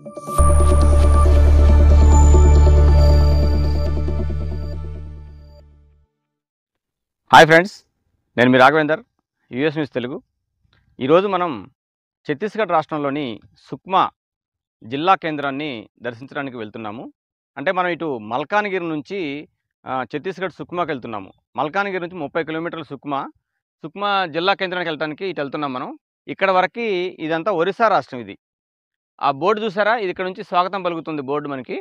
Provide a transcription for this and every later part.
Hi friends, నేను మీ Raghavender, US news Telugu. ఈరోజు మనం ఛత్తీస్గఢ్ రాష్ట్రంలోని సుక్మా జిల్లా కేంద్రాన్ని దర్శించడానికి వెళ్తున్నాము. అంటే మనం ఇటు మల్కాన్గిరి నుంచి ఛత్తీస్గఢ్ సుక్మాకి వెళ్తున్నాము. మల్కాన్గిరి నుంచి 30 కిలోమీటర్లు సుక్మా జిల్లా కేంద్రానికి వెళ్ళడానికి ఇటు వెళ్తున్నాం మనం. ఇక్కడ వరకు ఇదంతా ఒరిస్సా రాష్ట్రం. ఇది ఆ బోర్డు చూసారా, ఇది ఇక్కడ నుంచి స్వాగతం పలుకుతుంది బోర్డు మనకి.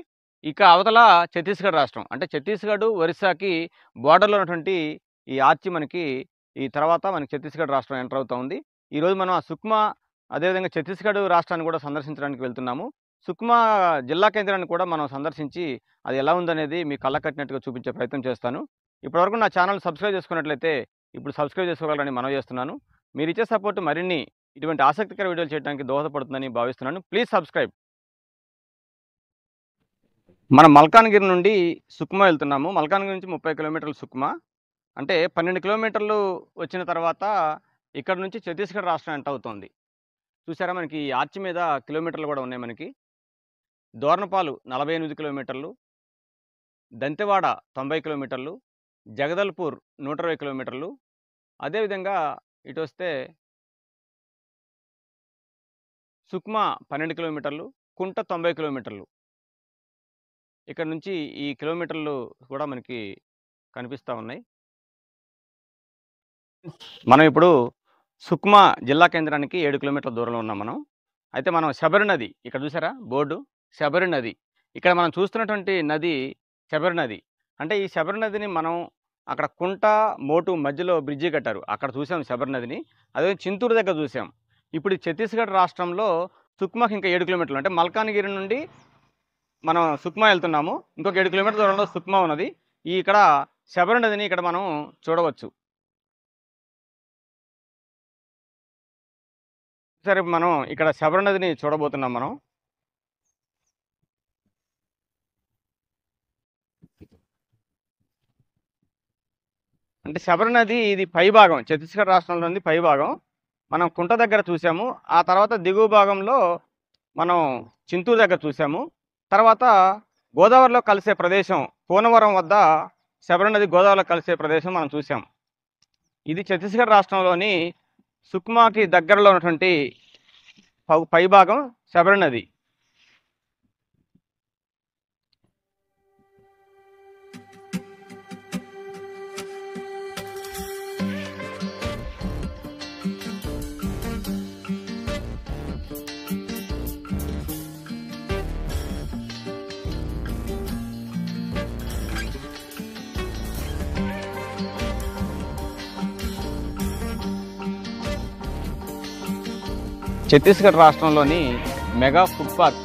ఇక అవతల ఛత్తీస్గఢ్ రాష్ట్రం, అంటే ఛత్తీస్గఢ్ ఒరిస్సాకి బోర్డర్లో ఉన్నటువంటి ఈ ఆర్చి మనకి ఈ తర్వాత మనకి ఛత్తీస్గఢ్ రాష్ట్రం ఎంటర్ అవుతూ ఉంది. ఈరోజు మనం ఆ సుక్మా అదేవిధంగా ఛత్తీస్గఢ్ రాష్ట్రాన్ని కూడా సందర్శించడానికి వెళ్తున్నాము. సుక్మా జిల్లా కేంద్రాన్ని కూడా మనం సందర్శించి అది ఎలా ఉందనేది మీ కళ్ళ కట్టినట్టుగా చూపించే ప్రయత్నం చేస్తాను. ఇప్పటివరకు నా ఛానల్ సబ్స్క్రైబ్ చేసుకున్నట్లయితే ఇప్పుడు సబ్స్క్రైబ్ చేసుకోగలరని మనవి చేస్తున్నాను. మీరు ఇచ్చే సపోర్ట్ మరిన్ని ఇటువంటి ఆసక్తికర వీడియోలు చేయడానికి దోహదపడుతుందని భావిస్తున్నాను. Please subscribe. మనం మల్కాన్గిరి నుండి సుక్మా వెళ్తున్నాము. మల్కాన్గిరి నుంచి 30 కిలోమీటర్లు సుక్మా, అంటే 12 కిలోమీటర్లు వచ్చిన తర్వాత ఇక్కడ నుంచి ఛత్తీస్గఢ్ రాష్ట్రం ఎంటర్ అవుతుంది. చూసారా, మనకి ఆర్చి మీద కిలోమీటర్లు కూడా ఉన్నాయి. మనకి దోర్నపాలు 48 కిలోమీటర్లు, దంతెవాడ 90 కిలోమీటర్లు, జగదల్పూర్ 120 కిలోమీటర్లు, అదేవిధంగా ఇటు వస్తే సుక్మా 12 కిలోమీటర్లు, కుంట 90 కిలోమీటర్లు. ఇక్కడ నుంచి ఈ కిలోమీటర్లు కూడా మనకి కనిపిస్తూ ఉన్నాయి. మనం ఇప్పుడు సుక్మా జిల్లా కేంద్రానికి 7 కిలోమీటర్ల దూరంలో ఉన్నాం మనం. అయితే మనం శబరి నది, ఇక్కడ చూసారా బోర్డు, శబరి నది. ఇక్కడ మనం చూస్తున్నటువంటి నది శబరి నది. అంటే ఈ శబరి నదిని మనం అక్కడ కుంట మోటు మధ్యలో బ్రిడ్జి కట్టారు, అక్కడ చూసాం శబరి నదిని. అదే చింతూరు దగ్గర చూసాం. ఇప్పుడు ఛత్తీస్గఢ్ రాష్ట్రంలో సుక్మాకి ఇంకా 7 కిలోమీటర్లు, అంటే మల్కాన్గిరి నుండి మనం సుక్మా వెళ్తున్నాము. ఇంకొక 7 కిలోమీటర్ల దూరంలో సుక్మా ఉన్నది. ఇక్కడ శబరి నదిని ఇక్కడ మనం చూడవచ్చు. సరే, మనం ఇక్కడ శబరి నదిని చూడబోతున్నాం మనం. అంటే శబరి నది ఇది పై భాగం, ఛత్తీస్గఢ్ రాష్ట్రంలో ఉంది పై భాగం. మనం కుంట దగ్గర చూసాము, ఆ తర్వాత దిగువ భాగంలో మనం చింతూరు దగ్గర చూసాము. తర్వాత గోదావరిలో కలిసే ప్రదేశం పూనవరం వద్ద శబరి నది గోదావరిలో కలిసే ప్రదేశం మనం చూసాం. ఇది ఛత్తీస్గఢ్ రాష్ట్రంలోని సుక్మాకి దగ్గరలో ఉన్నటువంటి పై భాగం శబరి నది. ఛత్తీస్గఢ్ రాష్ట్రంలోని మెగా ఫుడ్ పార్క్.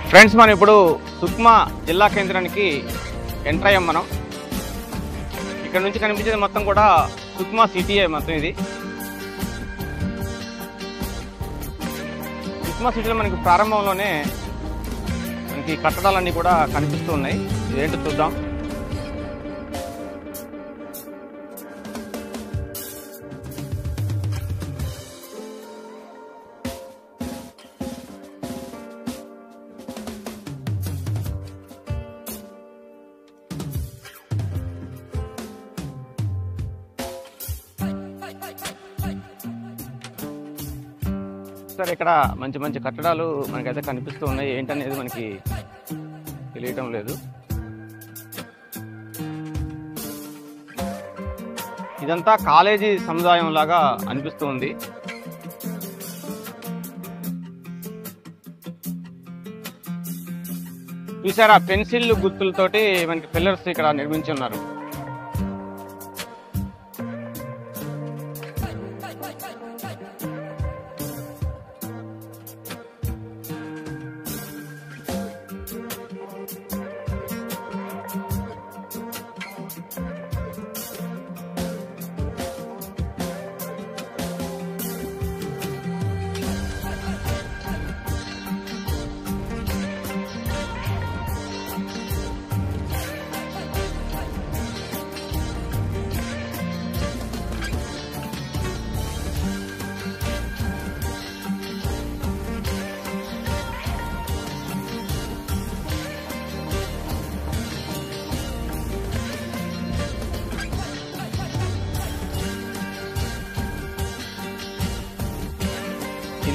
ఫ్రెండ్స్, మనం ఇప్పుడు సుక్మా జిల్లా కేంద్రానికి ఎంటర్ అయ్యాం మనం. ఇక్కడ నుంచి కనిపించేది మొత్తం కూడా సుక్మా సిటీయే మొత్తం. ఇది సుక్మా సిటీలో మనకి ప్రారంభంలోనే ఈ కట్టడాలన్నీ కూడా కనిపిస్తూ ఉన్నాయి. ఇదేంటో చూద్దాం. సరే, ఇక్కడ మంచి మంచి కట్టడాలు మనకైతే కనిపిస్తూ ఉన్నాయి. ఏంటనేది మనకి తెలియటం లేదు. ఇదంతా కాలేజీ సముదాయం లాగా అనిపిస్తూ ఉంది. చూసారా, పెన్సిల్ గుర్తులతోటి మనకి పిల్లర్స్ ఇక్కడ నిర్మించి ఉన్నారు.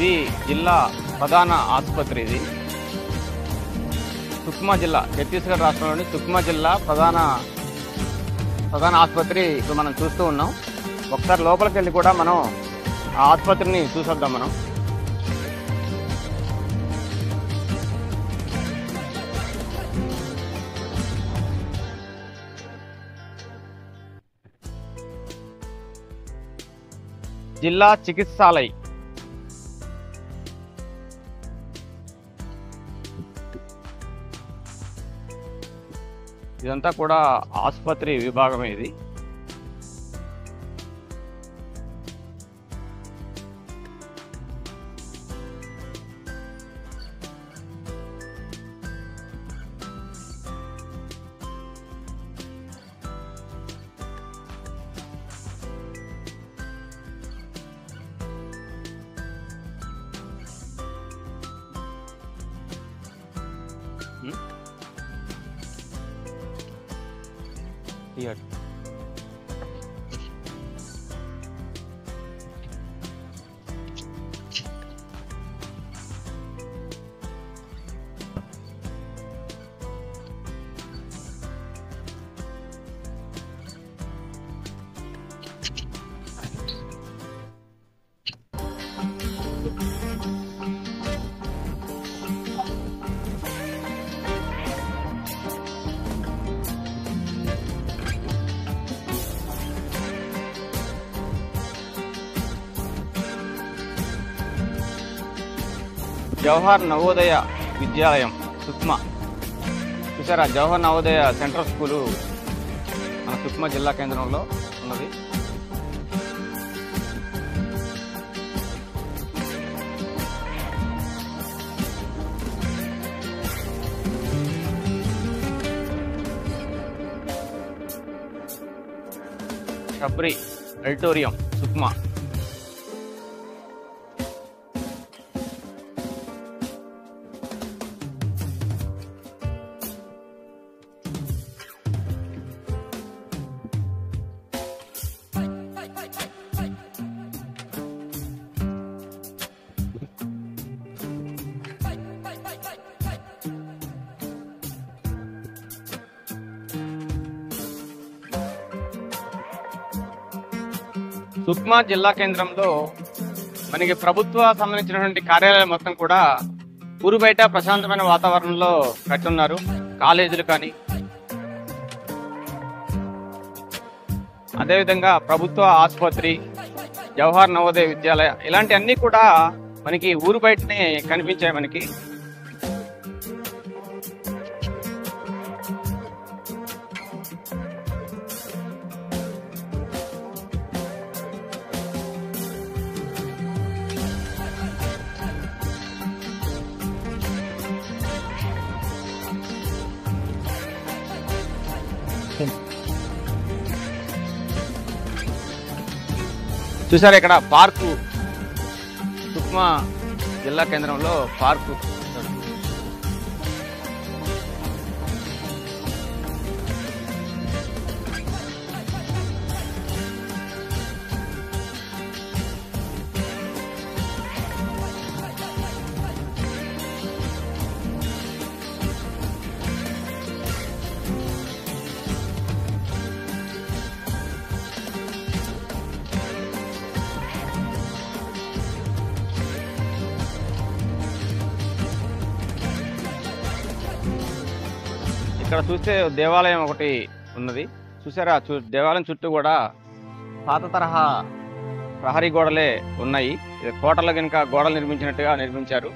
ఇది జిల్లా ప్రధాన ఆసుపత్రి. ఇది సుక్మా జిల్లా, ఛత్తీస్గఢ్ రాష్ట్రంలోని సుక్మా జిల్లా ప్రధాన ఆసుపత్రి ఇప్పుడు మనం చూస్తూ ఉన్నాం. ఒకసారి లోపలికి వెళ్ళి కూడా మనం ఆ ఆసుపత్రిని చూసొద్దాం. మనం జిల్లా చికిత్సాలయ్, ఇదంతా కూడా ఆసుపత్రి విభాగమే. ఇది జవహర్ నవోదయ విద్యాలయం సుక్మా. చూసారా, జవహర్ నవోదయ సెంట్రల్ స్కూలు మన సుక్మా జిల్లా కేంద్రంలో ఉన్నది. షబ్రి ఆడిటోరియం సుక్మా. సుక్మా జిల్లా కేంద్రంలో మనకి ప్రభుత్వ సంబంధించినటువంటి కార్యాలయం మొత్తం కూడా ఊరు బయట ప్రశాంతమైన వాతావరణంలో కట్టున్నారు. కాలేజీలు కానీ, అదేవిధంగా ప్రభుత్వ ఆసుపత్రి, జవహర్ నవోదయ విద్యాలయ, ఇలాంటి అన్ని కూడా మనకి ఊరు బయటనే కనిపించాయి మనకి. చూసారు ఇక్కడ పార్కు, సుక్మా జిల్లా కేంద్రంలో పార్కు. ఇక్కడ చూస్తే దేవాలయం ఒకటి ఉన్నది. చూసారా, దేవాలయం చుట్టూ కూడా పాత తరహా ప్రహరీ గోడలే ఉన్నాయి. కోటలో కనుక గోడలు నిర్మించినట్టుగా నిర్మించారు.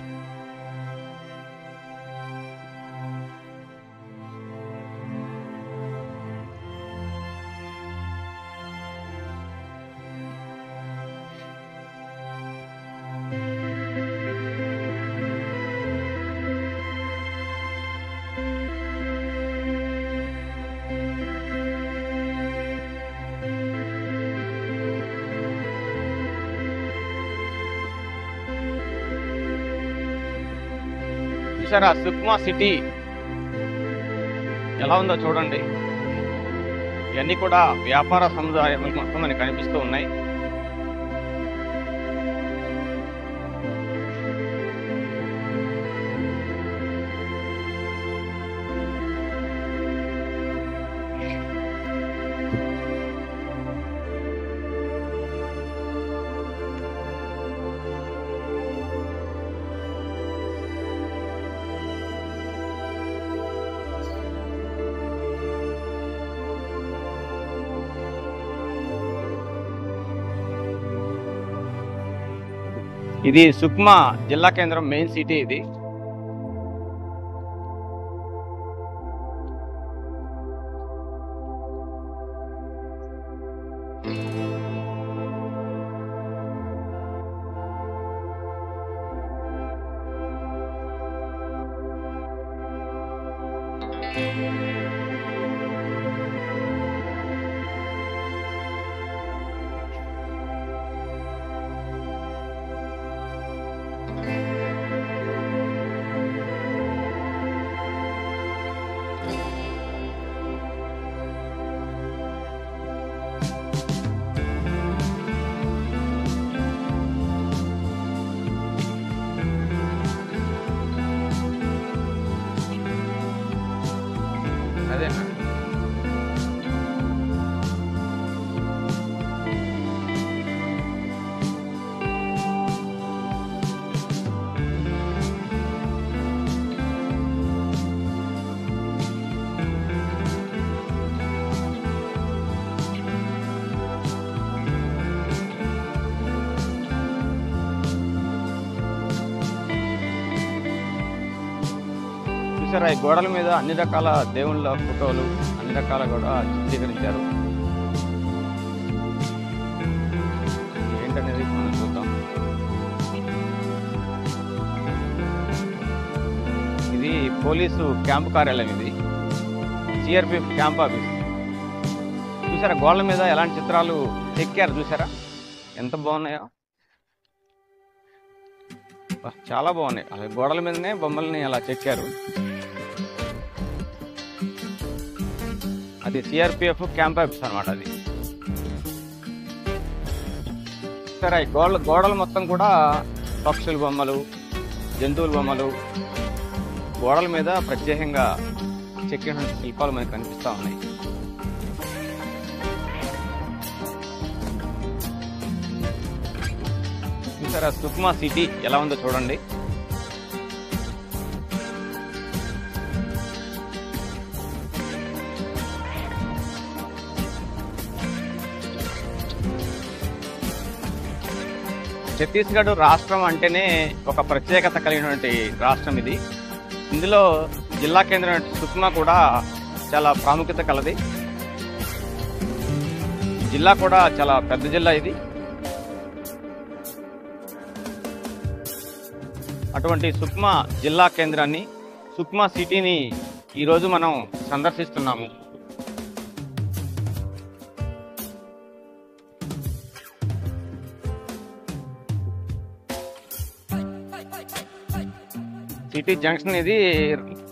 చూసారా, సుక్మా సిటీ ఎలా ఉందో చూడండి. ఇవన్నీ కూడా వ్యాపార సముదాయం మొత్తం మనకి కనిపిస్తూ ఉన్నాయి. ఇది సుక్మా జిల్లా కేంద్రం, మెయిన్ సిటీ ఇది. అదేనా? చూసారా, ఈ గోడల మీద అన్ని రకాల దేవుళ్ళ ఫోటోలు అన్ని రకాల కూడా చిత్రీకరించారు. ఏంటనేది మనం చూద్దాం. ఇది పోలీసు క్యాంపు కార్యాలయం, ఇది సిఆర్పిఎఫ్ క్యాంప్ ఆఫీస్. చూసారా గోడల మీద ఎలాంటి చిత్రాలు చెక్కారు, చూసారా ఎంత బాగున్నాయో. చాలా బాగున్నాయి. అలా గోడల మీదనే బొమ్మల్ని అలా చెక్కారు. అది సిఆర్పిఎఫ్ క్యాంప్ ఆఫీస్ అనమాట అది. సరే, గోడలు మొత్తం కూడా పక్షుల బొమ్మలు, జంతువుల బొమ్మలు, గోడల మీద ప్రత్యేకంగా చెక్కిన శిల్పాలు మనకు కనిపిస్తూ ఉన్నాయి. చూసారా సుక్మా సిటీ ఎలా ఉందో చూడండి. ఛత్తీస్గఢ్ రాష్ట్రం అంటేనే ఒక ప్రత్యేకత కలిగినటువంటి రాష్ట్రం ఇది. ఇందులో జిల్లా కేంద్రం సుక్మా కూడా చాలా ప్రాముఖ్యత కలది. జిల్లా కూడా చాలా పెద్ద జిల్లా ఇది. అటువంటి సుక్మా జిల్లా కేంద్రాన్ని, సుక్మా సిటీని ఈరోజు మనం సందర్శిస్తున్నాము. సిటీ జంక్షన్ ఇది.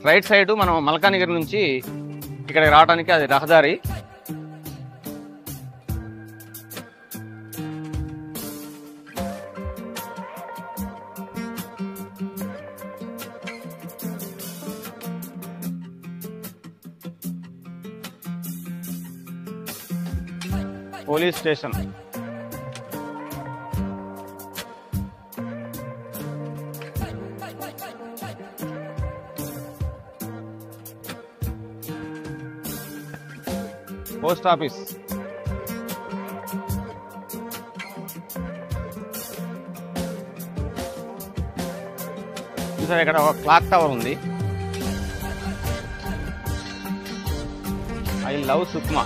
రైట్ సైడ్ మనం మల్కానగిరి నుంచి ఇక్కడికి రావడానికి అది రహదారి. Police station. Post office. చూసారా ఇక్కడ ఒక క్లాక్ టవర్ ఉంది. I love Sukma.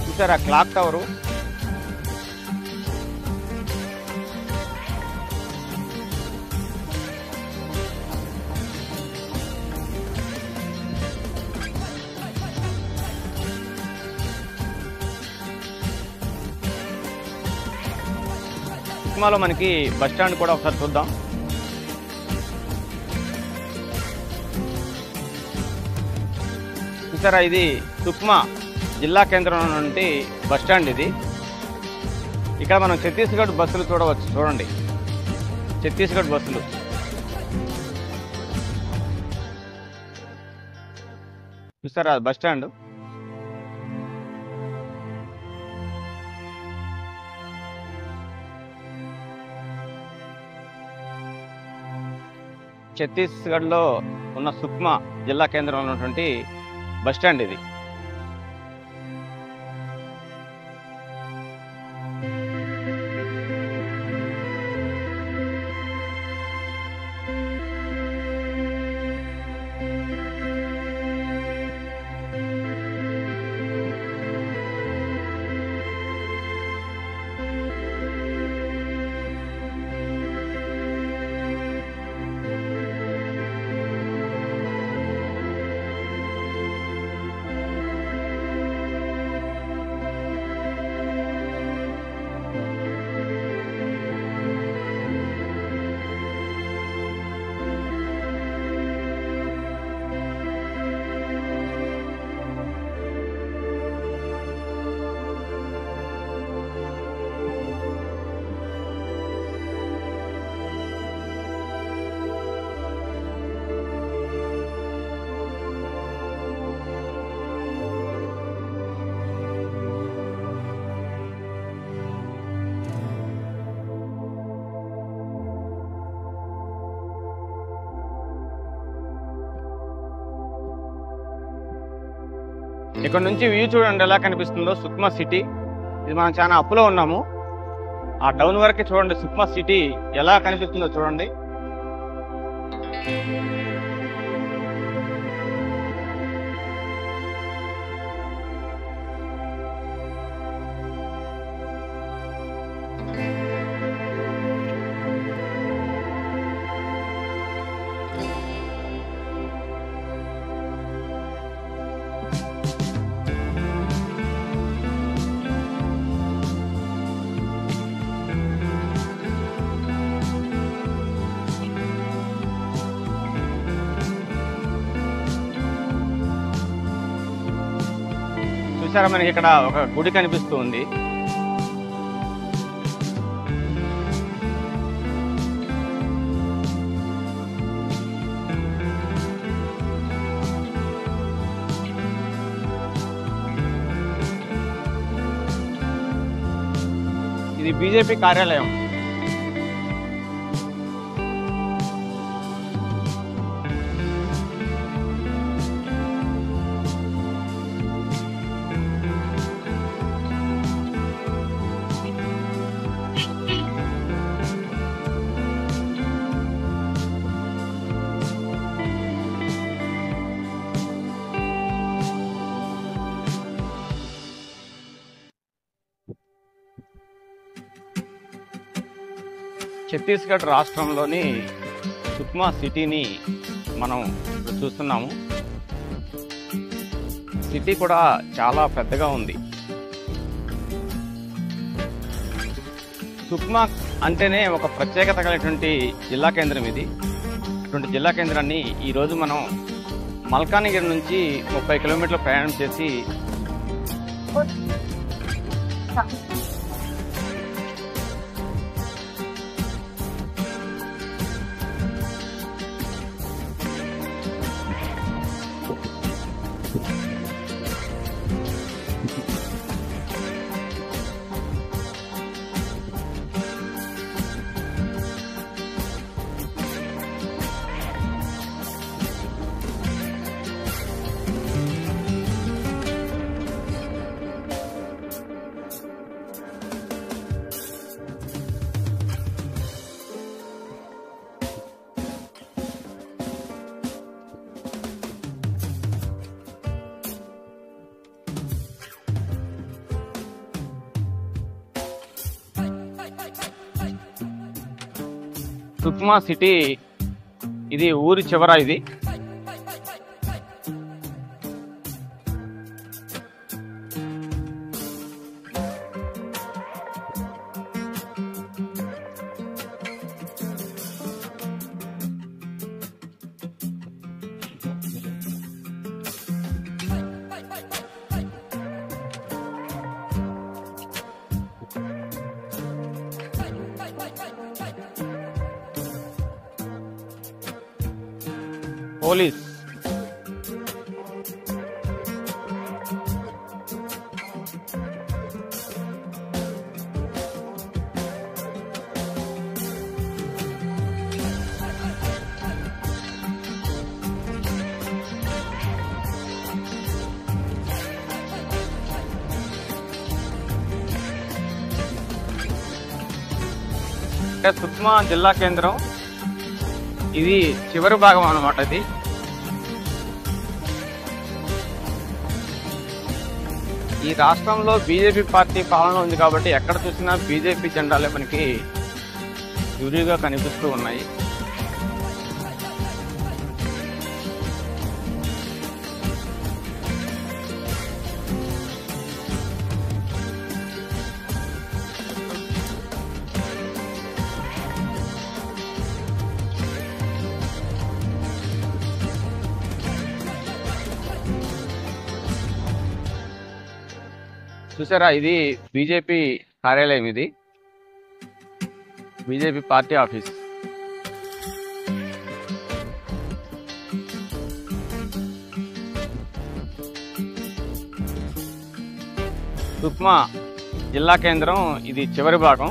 చూసారా క్లాక్ టవరు. సుక్మాలో మనకి బస్ స్టాండ్ కూడా ఒకసారి చూద్దాం. చూసారా ఇది సుక్మా జిల్లా కేంద్రం నుండి బస్ స్టాండ్ ఇది. ఇక్కడ మనం ఛత్తీస్గఢ్ బస్సులు చూడవచ్చు. చూడండి ఛత్తీస్గఢ్ బస్సులు. చూసారా బస్ స్టాండ్. ఛత్తీస్గఢ్లో ఉన్న సుక్మా జిల్లా కేంద్రంలో ఉన్నటువంటి బస్ స్టాండ్ ఇది. ఇక్కడ నుంచి వ్యూ చూడండి ఎలా కనిపిస్తుందో సుక్మా సిటీ. ఇది మనం చాలా అప్పులో ఉన్నాము. ఆ టౌన్ వరకే చూడండి సుక్మా సిటీ ఎలా కనిపిస్తుందో చూడండి. చూసారా, మనకి ఇక్కడ ఒక గుడి కనిపిస్తూ ఉంది. ఇది బీజేపీ కార్యాలయం. ఛత్తీస్గఢ్ రాష్ట్రంలోని సుక్మా సిటీని మనం ఇప్పుడు చూస్తున్నాము. సిటీ కూడా చాలా పెద్దగా ఉంది. సుక్మా అంటేనే ఒక ప్రత్యేకత కలిగినటువంటి జిల్లా కేంద్రం ఇది. అటువంటి జిల్లా కేంద్రాన్ని ఈరోజు మనం మల్కానగిరి నుంచి 30 కిలోమీటర్ల ప్రయాణం చేసి సుక్మా సిటీ ఇది ఊరి చివర. ఇది పోలీస్. సుక్మా జిల్లా కేంద్రం ఇది చివరి భాగం అన్నమాట. ఇది ఈ రాష్ట్రంలో బీజేపీ పార్టీ పాలన ఉంది కాబట్టి ఎక్కడ చూసినా బీజేపీ జెండాలే మనకి విరివిగా కనిపిస్తూ ఉన్నాయి. చూసారా, ఇది బీజేపీ కార్యాలయం. ఇది బీజేపీ పార్టీ ఆఫీస్. సుక్మా జిల్లా కేంద్రం ఇది చివరి భాగం.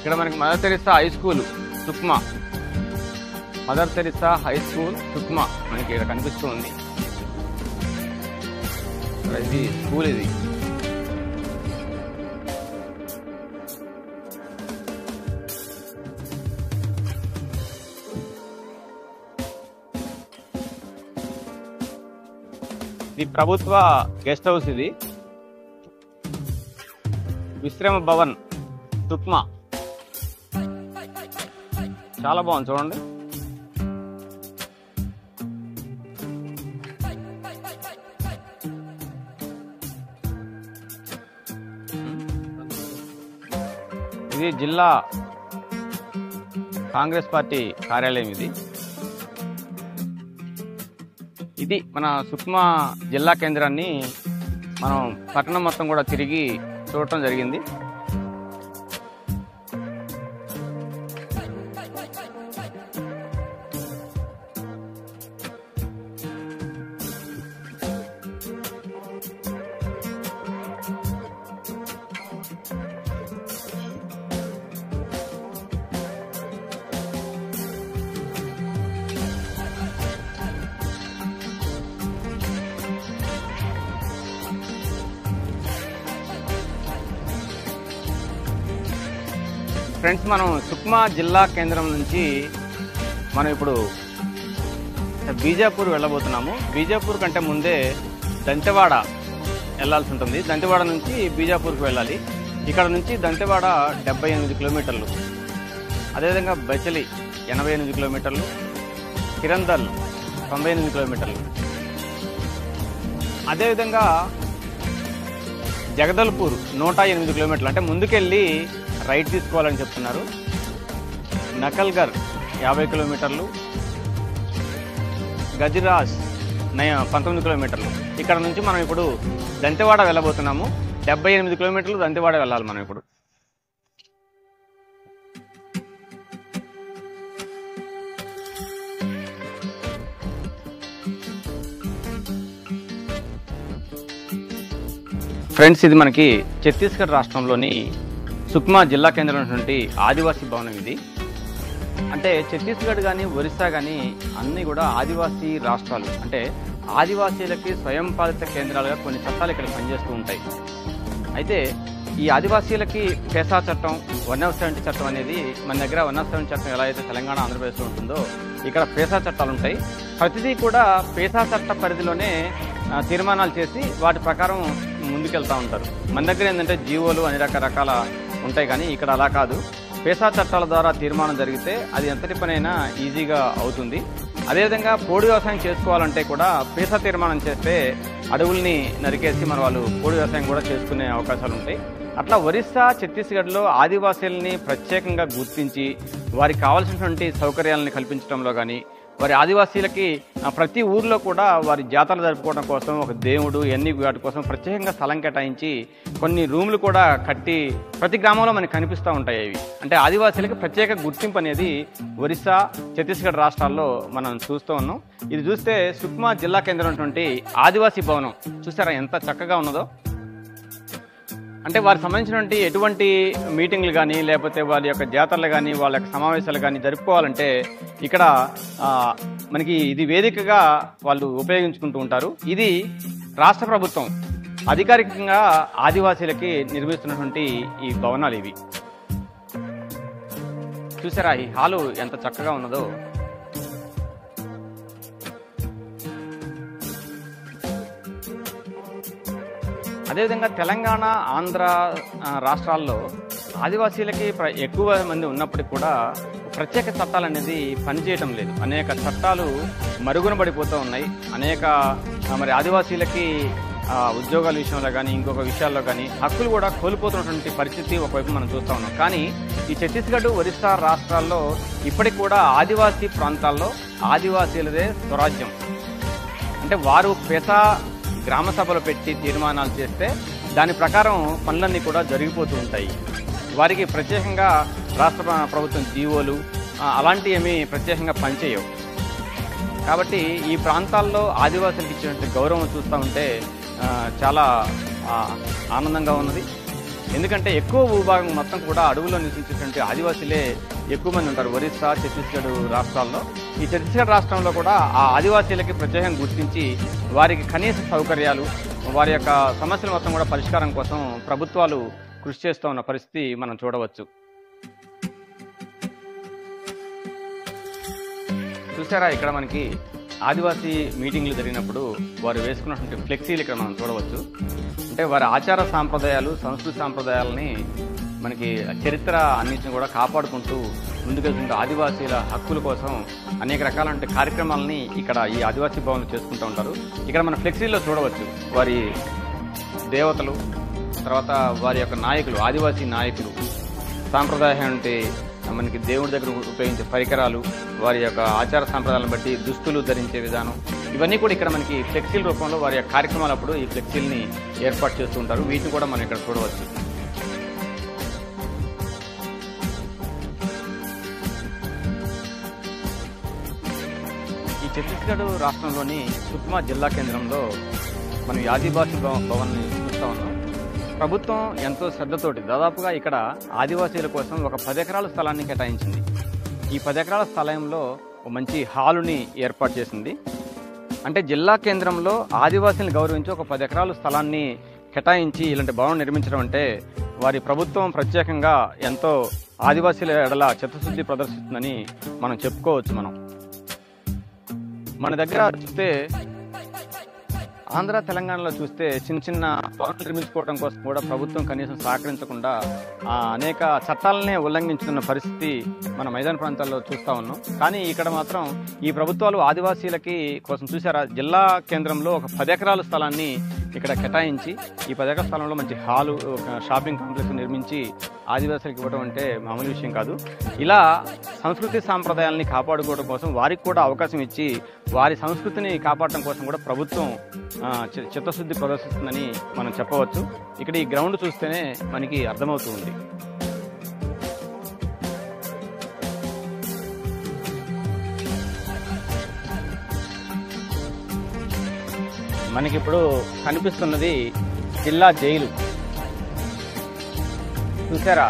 ఇక్కడ మనకి mother Teresa high school Sukma, mother Teresa high school Sukma మనకి ఇక్కడ కనిపిస్తూ ఉంది. ఇది స్కూల్ ఇది. ఇది ప్రభుత్వ గెస్ట్ హౌస్. ఇది విశ్రమ భవన్ సుక్మా. చాలా బాగుంది చూడండి. ఇది జిల్లా కాంగ్రెస్ పార్టీ కార్యాలయం. ఇది మన సుక్మా జిల్లా కేంద్రాన్ని మనం పట్టణం మొత్తం కూడా తిరిగి చూడటం జరిగింది. ఫ్రెండ్స్, మనం సుక్మా జిల్లా కేంద్రం నుంచి మనం ఇప్పుడు బీజాపూర్ వెళ్ళబోతున్నాము. బీజాపూర్ కంటే ముందే దంతెవాడ వెళ్ళాల్సి ఉంటుంది. దంతెవాడ నుంచి బీజాపూర్కి వెళ్ళాలి. ఇక్కడ నుంచి దంతెవాడ 78 కిలోమీటర్లు, అదేవిధంగా బచలి 88 కిలోమీటర్లు, కిరందల్ 98 కిలోమీటర్లు, అదేవిధంగా జగదల్పూర్ 108 కిలోమీటర్లు. అంటే ముందుకెళ్ళి రైట్ తీసుకోవాలని చెప్తున్నారు. నకల్గర్ 50 కిలోమీటర్లు, గజిరాజ్ 19 కిలోమీటర్లు. ఇక్కడ నుంచి మనం ఇప్పుడు దంతెవాడ వెళ్ళబోతున్నాము. 78 కిలోమీటర్లు దంతెవాడ వెళ్ళాలి మనం ఇప్పుడు. ఫ్రెండ్స్, ఇది మనకి ఛత్తీస్గఢ్ రాష్ట్రంలోని సుక్మా జిల్లా కేంద్రం ఉన్నటువంటి ఆదివాసీ భవనం. ఇది అంటే ఛత్తీస్గఢ్ కానీ ఒరిస్సా కానీ అన్నీ కూడా ఆదివాసీ రాష్ట్రాలు. అంటే ఆదివాసీలకి స్వయం పాలిత కేంద్రాలుగా కొన్ని చట్టాలు ఇక్కడ పనిచేస్తూ ఉంటాయి. అయితే ఈ ఆదివాసీలకి పేసా చట్టం 170 చట్టం అనేది మన దగ్గర 170 చట్టం ఎలా అయితే తెలంగాణ ఆంధ్రప్రదేశ్లో ఉంటుందో ఇక్కడ పేసా చట్టాలు ఉంటాయి. ప్రతిదీ కూడా పేసా చట్ట పరిధిలోనే తీర్మానాలు చేసి వాటి ప్రకారం ముందుకెళ్తూ ఉంటారు. మన దగ్గర ఏంటంటే జీవోలు అన్ని రకరకాల ఉంటాయి, కానీ ఇక్కడ అలా కాదు. పేసా చట్టాల ద్వారా తీర్మానం జరిగితే అది ఎంతటి పనైనా ఈజీగా అవుతుంది. అదేవిధంగా పోడు వ్యవసాయం చేసుకోవాలంటే కూడా పేసా తీర్మానం చేస్తే అడవుల్ని నరికేసి మన వాళ్ళు పోడు వ్యవసాయం కూడా చేసుకునే అవకాశాలు ఉంటాయి. అట్లా ఒరిస్సా, ఛత్తీస్గఢ్లో ఆదివాసీలని ప్రత్యేకంగా గుర్తించి వారికి కావాల్సినటువంటి సౌకర్యాలను కల్పించడంలో కానీ, వారి ఆదివాసీలకి ప్రతి ఊర్లో కూడా వారి జాతరలు జరుపుకోవడం కోసం ఒక దేవుడు వాటి కోసం ప్రత్యేకంగా స్థలం కేటాయించి కొన్ని రూములు కూడా కట్టి ప్రతి గ్రామంలో మనకి కనిపిస్తూ ఉంటాయి. ఇవి అంటే ఆదివాసీలకి ప్రత్యేక గుర్తింపు అనేది ఒరిస్సా, ఛత్తీస్గఢ్ రాష్ట్రాల్లో మనం చూస్తూ ఉన్నాం. ఇది చూస్తే సుక్మా జిల్లా కేంద్రం ఉన్నటువంటి ఆదివాసీ భవనం చూసారా ఎంత చక్కగా ఉన్నదో. అంటే వారికి సంబంధించినటువంటి ఎటువంటి మీటింగ్లు కానీ లేకపోతే వారి యొక్క జాతరలు కానీ వాళ్ళ యొక్క సమావేశాలు కానీ జరుపుకోవాలంటే ఇక్కడ మనకి ఇది వేదికగా వాళ్ళు ఉపయోగించుకుంటూ ఉంటారు. ఇది రాష్ట్ర ప్రభుత్వం అధికారికంగా ఆదివాసీలకి నిర్మిస్తున్నటువంటి ఈ భవనాలు ఇవి. చూసారా ఈ హాలు ఎంత చక్కగా ఉన్నదో. అదేవిధంగా తెలంగాణ, ఆంధ్ర రాష్ట్రాల్లో ఆదివాసీలకి ఎక్కువ మంది ఉన్నప్పటికీ కూడా ప్రత్యేక చట్టాలు అనేది పనిచేయటం లేదు. అనేక చట్టాలు మరుగున పడిపోతూ ఉన్నాయి. అనేక మరి ఆదివాసీలకి ఉద్యోగాల విషయంలో కానీ ఇంకొక విషయాల్లో కానీ హక్కులు కూడా కోల్పోతున్నటువంటి పరిస్థితి ఒకవైపు మనం చూస్తూ ఉన్నాం. కానీ ఈ ఛత్తీస్గఢ్, ఒరిస్సా రాష్ట్రాల్లో ఇప్పటికి కూడా ఆదివాసీ ప్రాంతాల్లో ఆదివాసీలదే స్వరాజ్యం. అంటే వారు పేసా గ్రామ సభలు పెట్టి తీర్మానాలు చేస్తే దాని ప్రకారం పనులన్నీ కూడా జరిగిపోతూ ఉంటాయి. వారికి ప్రత్యేకంగా రాష్ట్ర ప్రభుత్వం జీవోలు అలాంటివి ఏమీ ప్రత్యేకంగా పనిచేయవు. కాబట్టి ఈ ప్రాంతాల్లో ఆదివాసులకు ఇచ్చినటువంటి గౌరవం చూస్తూ ఉంటే చాలా ఆనందంగా ఉన్నది. ఎందుకంటే ఎక్కువ భూభాగం మొత్తం కూడా అడవుల్లో నివసించేటువంటి ఆదివాసీలే ఎక్కువ మంది ఉంటారు ఒరిస్సా, ఛత్తీస్గఢ్ రాష్ట్రాల్లో. ఈ ఛత్తీస్గఢ్ రాష్ట్రంలో కూడా ఆ ఆదివాసీలకి ప్రత్యేకంగా గుర్తించి వారికి కనీస సౌకర్యాలు, వారి యొక్క సమస్యల మొత్తం కూడా పరిష్కారం కోసం ప్రభుత్వాలు కృషి చేస్తూ ఉన్న పరిస్థితి మనం చూడవచ్చు. చూసారా, ఇక్కడ మనకి ఆదివాసీ మీటింగ్లు జరిగినప్పుడు వారు వేసుకున్నటువంటి ఫ్లెక్సీలు ఇక్కడ మనం చూడవచ్చు. అంటే వారి ఆచార సాంప్రదాయాలు, సంస్కృతి సాంప్రదాయాలని, మనకి చరిత్ర అన్నింటిని కూడా కాపాడుకుంటూ ముందుకెళ్తుంటే ఆదివాసీల హక్కుల కోసం అనేక రకాల కార్యక్రమాలని ఇక్కడ ఈ ఆదివాసీ భవన్లు చేసుకుంటూ ఉంటారు. ఇక్కడ మన ఫ్లెక్సీల్లో చూడవచ్చు వారి దేవతలు, తర్వాత వారి యొక్క నాయకులు, ఆదివాసీ నాయకులు, సాంప్రదాయం అంటే మనకి దేవుడి దగ్గర ఉపయోగించే పరికరాలు, వారి యొక్క ఆచార సాంప్రదాయాలను బట్టి దుస్తులు ధరించే విధానం, ఇవన్నీ కూడా ఇక్కడ మనకి ఫ్లెక్సీల రూపంలో వారి యొక్క కార్యక్రమాలప్పుడు ఈ ఫ్లెక్సీల్ని ఏర్పాటు చేస్తూ ఉంటారు. వీటిని కూడా మనం ఇక్కడ చూడవచ్చు. ఈ ఛత్తీస్గఢ్ రాష్ట్రంలోని సుక్మా జిల్లా కేంద్రంలో మనం ఈ ఆదివాసీ భవన్ని చూస్తూ ఉన్నాం. ప్రభుత్వం ఎంతో శ్రద్ధతోటి దాదాపుగా ఇక్కడ ఆదివాసీల కోసం ఒక 10 ఎకరాల స్థలాన్ని కేటాయించింది. ఈ 10 ఎకరాల స్థలంలో ఒక మంచి హాలుని ఏర్పాటు చేసింది. అంటే జిల్లా కేంద్రంలో ఆదివాసీలను గౌరవించి ఒక 10 ఎకరాల స్థలాన్ని కేటాయించి ఇలాంటి భవనం నిర్మించడం అంటే వారి ప్రభుత్వం ప్రత్యేకంగా ఎంతో ఆదివాసీల ఎడల చిత్తశుద్ధి ప్రదర్శిస్తుందని మనం చెప్పుకోవచ్చు. మన దగ్గర చూస్తే ఆంధ్ర, తెలంగాణలో చూస్తే చిన్న చిన్న భవనాలు నిర్మించుకోవడం కోసం కూడా ప్రభుత్వం కనీసం సహకరించకుండా అనేక చట్టాలనే ఉల్లంఘించుతున్న పరిస్థితి మన మైదాన ప్రాంతాల్లో చూస్తూ ఉన్నాం. కానీ ఇక్కడ మాత్రం ఈ ప్రభుత్వాలు ఆదివాసీలకి కోసం చూసారా, జిల్లా కేంద్రంలో ఒక 10 ఎకరాల స్థలాన్ని ఇక్కడ కేటాయించి ఈ 10 ఎకరాల స్థలంలో మంచి హాలు, షాపింగ్ కాంప్లెక్స్ నిర్మించి ఆదివాసీలకు ఇవ్వడం అంటే మామూలు విషయం కాదు. ఇలా సంస్కృతి సాంప్రదాయాలని కాపాడుకోవడం కోసం వారికి కూడా అవకాశం ఇచ్చి వారి సంస్కృతిని కాపాడటం కోసం కూడా ప్రభుత్వం చిత్తశుద్ధి ప్రదర్శిస్తుందని మనం చెప్పవచ్చు. ఇక్కడ ఈ గ్రౌండ్ చూస్తేనే మనకి అర్థమవుతూ ఉంది. మనకిప్పుడు కనిపిస్తున్నది జిల్లా జైలు. చూసారా,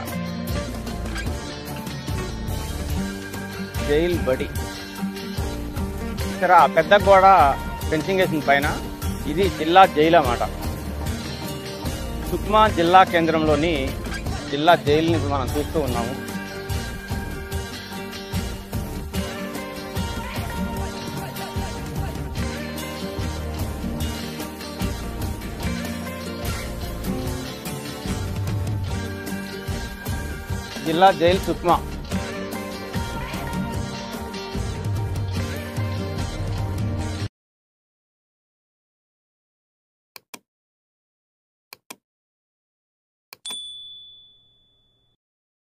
జైలు బడి. చూసారా, పెద్ద గోడ ఫెన్సింగ్ వేసిన పైన ఇది జిల్లా జైలు అన్నమాట. సుక్మా జిల్లా కేంద్రంలోని జిల్లా జైలుని మనం చూస్తూ ఉన్నాము. జిల్లా జైలు సుక్మా.